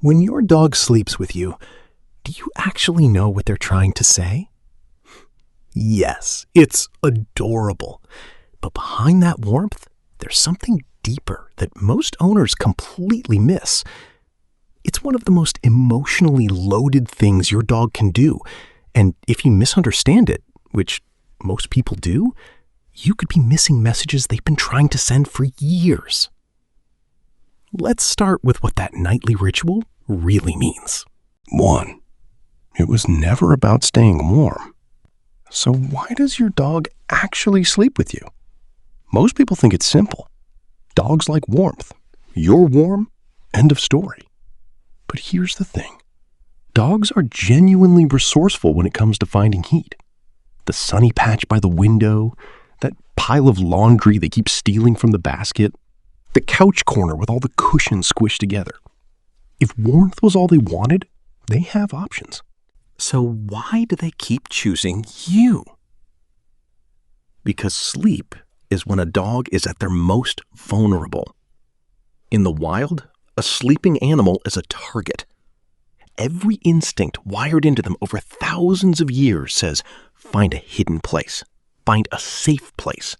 When your dog sleeps with you, do you actually know what they're trying to say? Yes, it's adorable. But behind that warmth, there's something deeper that most owners completely miss. It's one of the most emotionally loaded things your dog can do. And if you misunderstand it, which most people do, you could be missing messages they've been trying to send for years. Let's start with what that nightly ritual really means. 1. It was never about staying warm. So why does your dog actually sleep with you? Most people think it's simple. Dogs like warmth. You're warm, end of story. But here's the thing. Dogs are genuinely resourceful when it comes to finding heat. The sunny patch by the window, that pile of laundry they keep stealing from the basket, the couch corner with all the cushions squished together. If warmth was all they wanted, they have options. So why do they keep choosing you? Because sleep is when a dog is at their most vulnerable. In the wild, a sleeping animal is a target. Every instinct wired into them over thousands of years says, find a hidden place, find a safe place,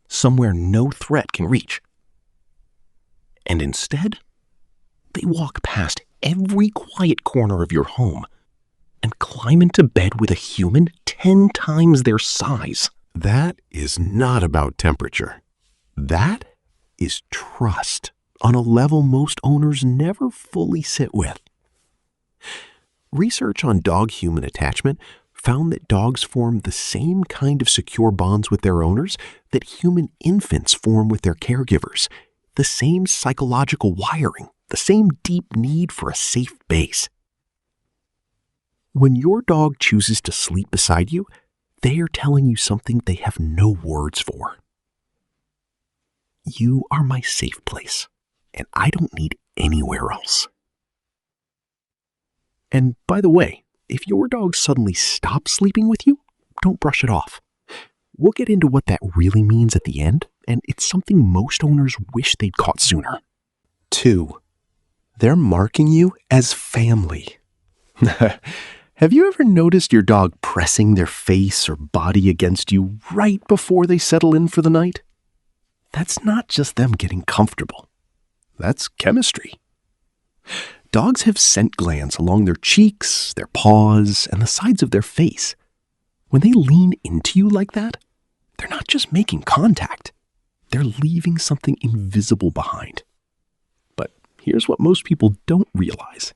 somewhere no threat can reach. And instead, they walk past every quiet corner of your home and climb into bed with a human 10 times their size. That is not about temperature. That is trust on a level most owners never fully sit with. Research on dog-human attachment found that dogs form the same kind of secure bonds with their owners that human infants form with their caregivers, the same psychological wiring, the same deep need for a safe base. When your dog chooses to sleep beside you, they are telling you something they have no words for. You are my safe place, and I don't need anywhere else. And by the way, if your dog suddenly stops sleeping with you, don't brush it off. We'll get into what that really means at the end, and it's something most owners wish they'd caught sooner. 2. They're marking you as family. Have you ever noticed your dog pressing their face or body against you right before they settle in for the night? That's not just them getting comfortable. That's chemistry. Dogs have scent glands along their cheeks, their paws, and the sides of their face. When they lean into you like that, they're not just making contact. They're leaving something invisible behind. But here's what most people don't realize.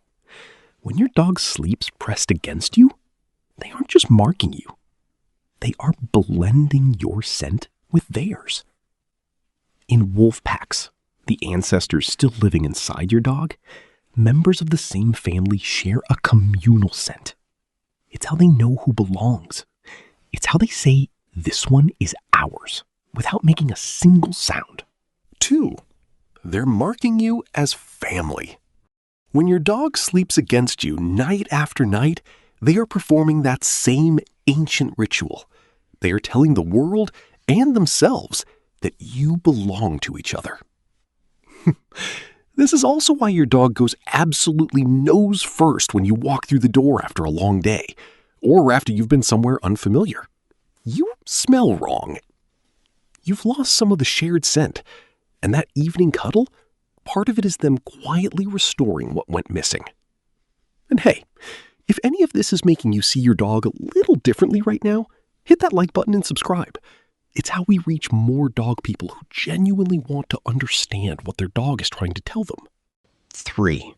When your dog sleeps pressed against you, they aren't just marking you. They are blending your scent with theirs. In wolf packs, the ancestors still living inside your dog, members of the same family share a communal scent. It's how they know who belongs. It's how they say, this one is ours, without making a single sound. 2. They're marking you as family. When your dog sleeps against you night after night, they are performing that same ancient ritual. They are telling the world and themselves that you belong to each other. This is also why your dog goes absolutely nose first when you walk through the door after a long day, or after you've been somewhere unfamiliar. You smell wrong. You've lost some of the shared scent, and that evening cuddle, part of it is them quietly restoring what went missing. And hey, if any of this is making you see your dog a little differently right now, hit that like button and subscribe. It's how we reach more dog people who genuinely want to understand what their dog is trying to tell them. 3.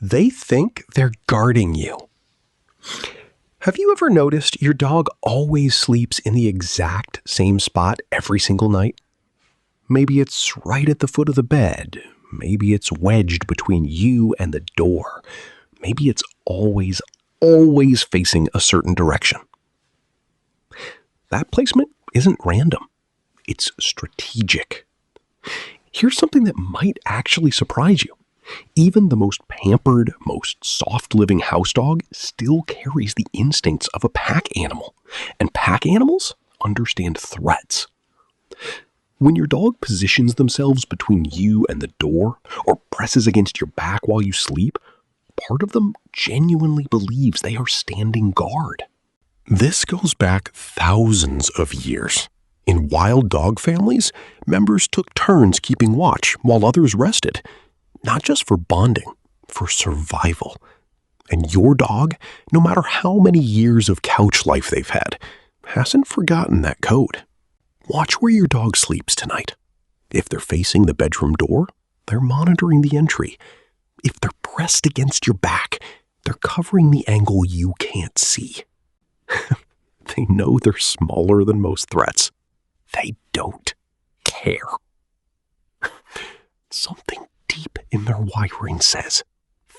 They think they're guarding you. Have you ever noticed your dog always sleeps in the exact same spot every single night? Maybe it's right at the foot of the bed. Maybe it's wedged between you and the door. Maybe it's always facing a certain direction. That placement isn't random. It's strategic. Here's something that might actually surprise you. Even the most pampered, most soft-living house dog still carries the instincts of a pack animal, and pack animals understand threats. When your dog positions themselves between you and the door, or presses against your back while you sleep, part of them genuinely believes they are standing guard. This goes back thousands of years. In wild dog families, members took turns keeping watch while others rested, not just for bonding, for survival. And your dog, no matter how many years of couch life they've had, hasn't forgotten that code. Watch where your dog sleeps tonight. If they're facing the bedroom door, they're monitoring the entry. If they're pressed against your back, they're covering the angle you can't see. They know they're smaller than most threats. They don't care. Something deep in their wiring says,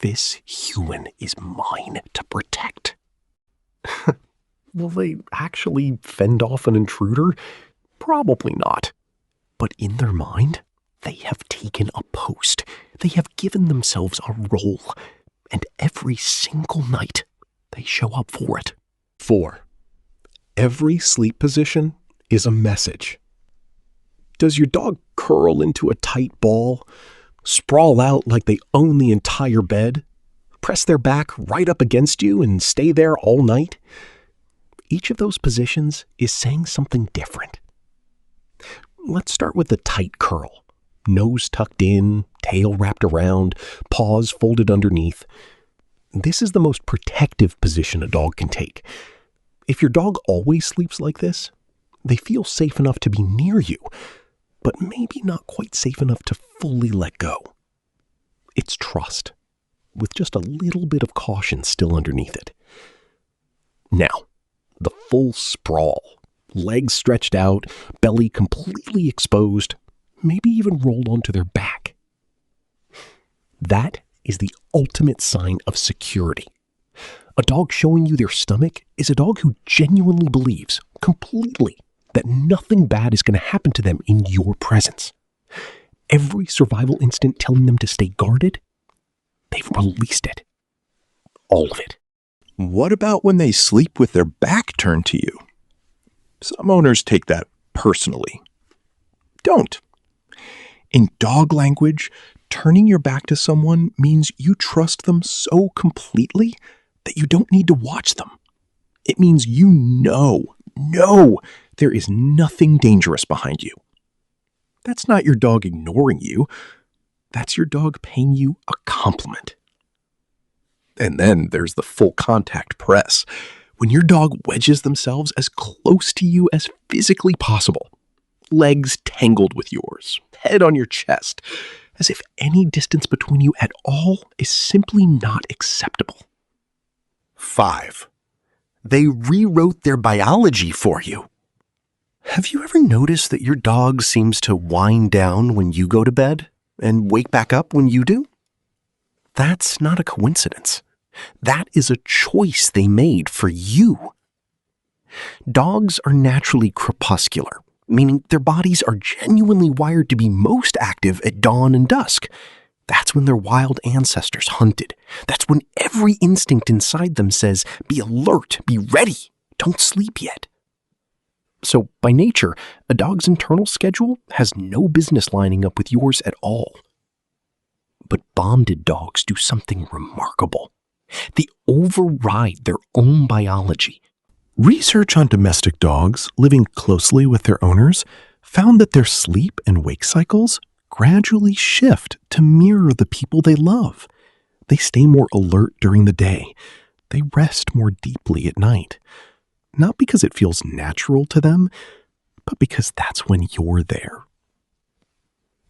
this human is mine to protect. Will they actually fend off an intruder? Probably not. But in their mind, they have taken a post. They have given themselves a role. And every single night, they show up for it. 4. Every sleep position is a message. Does your dog curl into a tight ball, sprawl out like they own the entire bed, press their back right up against you and stay there all night? Each of those positions is saying something different. Let's start with the tight curl. Nose tucked in, tail wrapped around, paws folded underneath. This is the most protective position a dog can take. If your dog always sleeps like this, they feel safe enough to be near you, but maybe not quite safe enough to fully let go. It's trust, with just a little bit of caution still underneath it. Now, the full sprawl, legs stretched out, belly completely exposed, maybe even rolled onto their back. That is the ultimate sign of security. A dog showing you their stomach is a dog who genuinely believes, completely, that nothing bad is going to happen to them in your presence. Every survival instinct telling them to stay guarded, they've released it. All of it. What about when they sleep with their back turned to you? Some owners take that personally. Don't. In dog language, turning your back to someone means you trust them so completely that you don't need to watch them. It means you know there is nothing dangerous behind you. That's not your dog ignoring you. That's your dog paying you a compliment. And then there's the full contact press, when your dog wedges themselves as close to you as physically possible. Legs tangled with yours, head on your chest, as if any distance between you at all is simply not acceptable. 5. They rewrote their biology for you. Have you ever noticed that your dog seems to wind down when you go to bed and wake back up when you do? That's not a coincidence. That is a choice they made for you. Dogs are naturally crepuscular, meaning their bodies are genuinely wired to be most active at dawn and dusk. That's when their wild ancestors hunted. That's when every instinct inside them says, be alert, be ready, don't sleep yet. So, by nature, a dog's internal schedule has no business lining up with yours at all. But bonded dogs do something remarkable. They override their own biology. Research on domestic dogs living closely with their owners found that their sleep and wake cycles gradually shift to mirror the people they love. They stay more alert during the day. They rest more deeply at night. Not because it feels natural to them, but because that's when you're there.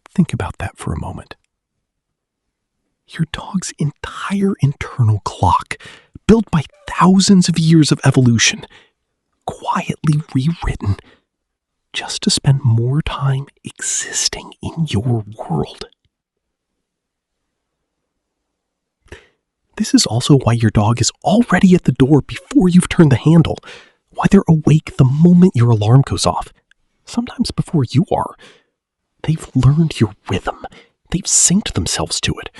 Think about that for a moment. Your dog's entire internal clock, built by thousands of years of evolution, quietly rewritten just to spend more time existing in your world. This is also why your dog is already at the door before you've turned the handle, why they're awake the moment your alarm goes off, sometimes before you are. They've learned your rhythm. They've synced themselves to it.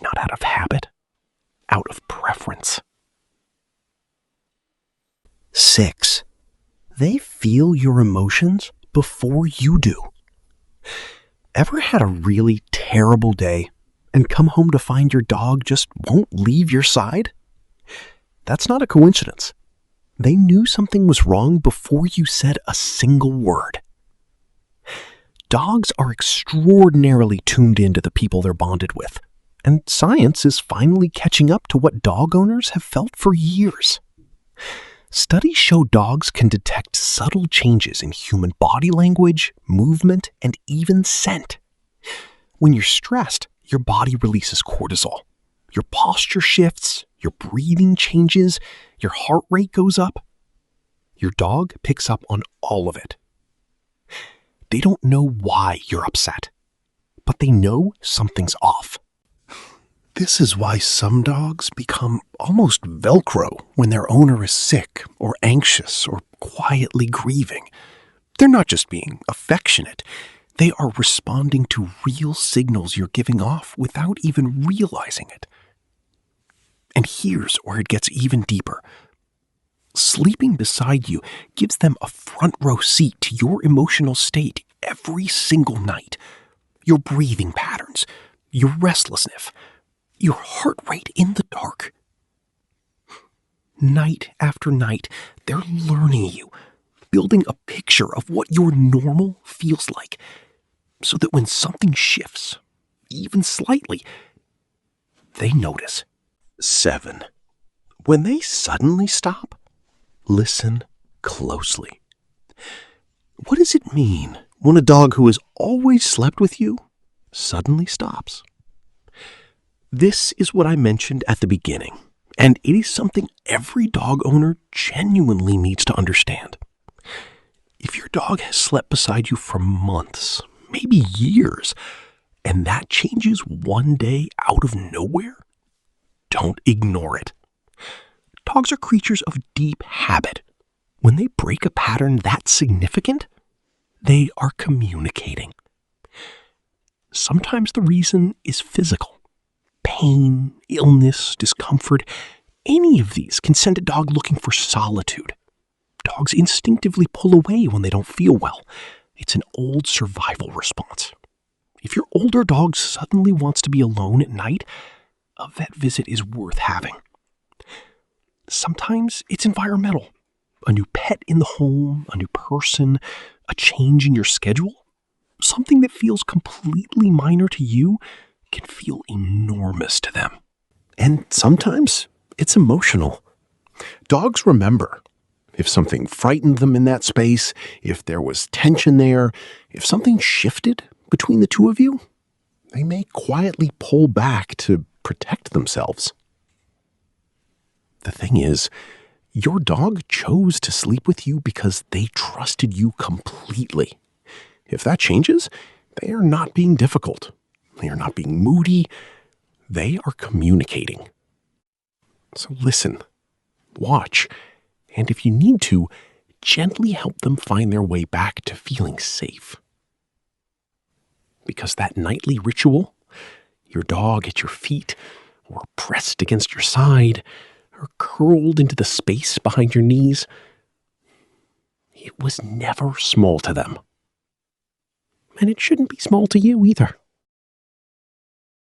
Not out of habit, out of preference. 6. They feel your emotions before you do. Ever had a really terrible day and come home to find your dog just won't leave your side? That's not a coincidence. They knew something was wrong before you said a single word. Dogs are extraordinarily tuned into the people they're bonded with, and science is finally catching up to what dog owners have felt for years. Studies show dogs can detect subtle changes in human body language, movement, and even scent. When you're stressed, your body releases cortisol. Your posture shifts, your breathing changes, your heart rate goes up. Your dog picks up on all of it. They don't know why you're upset, but they know something's off. This is why some dogs become almost Velcro when their owner is sick or anxious or quietly grieving. They're not just being affectionate. They are responding to real signals you're giving off without even realizing it. And here's where it gets even deeper. Sleeping beside you gives them a front row seat to your emotional state every single night. Your breathing patterns, your restlessness, your heart rate in the dark. Night after night, they're learning you, building a picture of what your normal feels like, so that when something shifts, even slightly, they notice. 7. When they suddenly stop, listen closely. What does it mean when a dog who has always slept with you suddenly stops? This is what I mentioned at the beginning, and it is something every dog owner genuinely needs to understand. If your dog has slept beside you for months, maybe years, and that changes one day out of nowhere, don't ignore it. Dogs are creatures of deep habit. When they break a pattern that significant, they are communicating. Sometimes the reason is physical. Pain, illness, discomfort, any of these can send a dog looking for solitude. Dogs instinctively pull away when they don't feel well. It's an old survival response. If your older dog suddenly wants to be alone at night, a vet visit is worth having. Sometimes it's environmental. A new pet in the home, a new person, a change in your schedule. Something that feels completely minor to you can feel enormous to them. And sometimes it's emotional. Dogs remember. If something frightened them in that space, if there was tension there, if something shifted between the two of you, they may quietly pull back to protect themselves. The thing is, your dog chose to sleep with you because they trusted you completely. If that changes, they are not being difficult. They are not being moody. They are communicating. So listen, watch, and if you need to, gently help them find their way back to feeling safe. Because that nightly ritual, your dog at your feet, or pressed against your side, or curled into the space behind your knees, it was never small to them. And it shouldn't be small to you either.